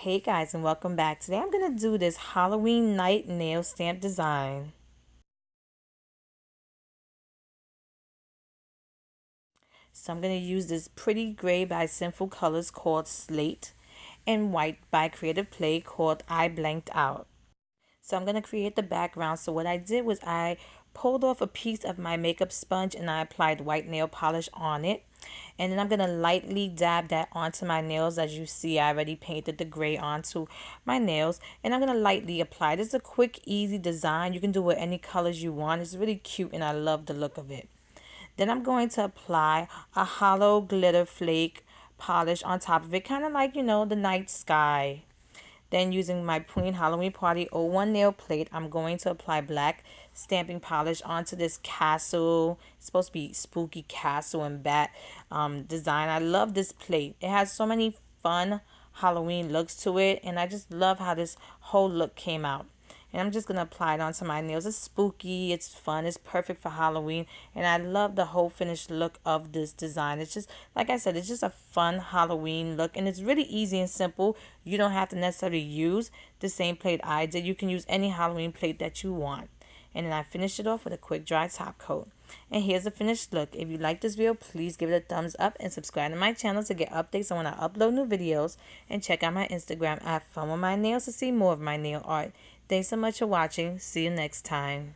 Hey guys, and welcome back. Today I'm going to do this Halloween night nail stamp design. So I'm going to use this pretty gray by Sinful Colors called Slate and white by Creative Play called I Blanked Out. So I'm going to create the background. So what I did was I pulled off a piece of my makeup sponge and I applied white nail polish on it. And then I'm going to lightly dab that onto my nails. As you see, I already painted the gray onto my nails. And I'm going to lightly apply. This is a quick, easy design. You can do it with any colors you want. It's really cute and I love the look of it. Then I'm going to apply a hollow glitter flake polish on top of it. Kind of like, the night sky. Then using my Pueen Halloween Party 01 nail plate, I'm going to apply black stamping polish onto this castle. It's supposed to be spooky castle and bat design. I love this plate. It has so many fun Halloween looks to it, and I just love how this whole look came out. And I'm just going to apply it onto my nails. It's spooky, it's fun, it's perfect for Halloween. And I love the whole finished look of this design. It's just, like I said, it's just a fun Halloween look. And it's really easy and simple. You don't have to necessarily use the same plate I did. You can use any Halloween plate that you want. And then I finished it off with a quick dry top coat. And here's the finished look. If you like this video, please give it a thumbs up and subscribe to my channel to get updates on when I upload new videos. And check out my Instagram at Funwithmynails to see more of my nail art. Thanks so much for watching. See you next time.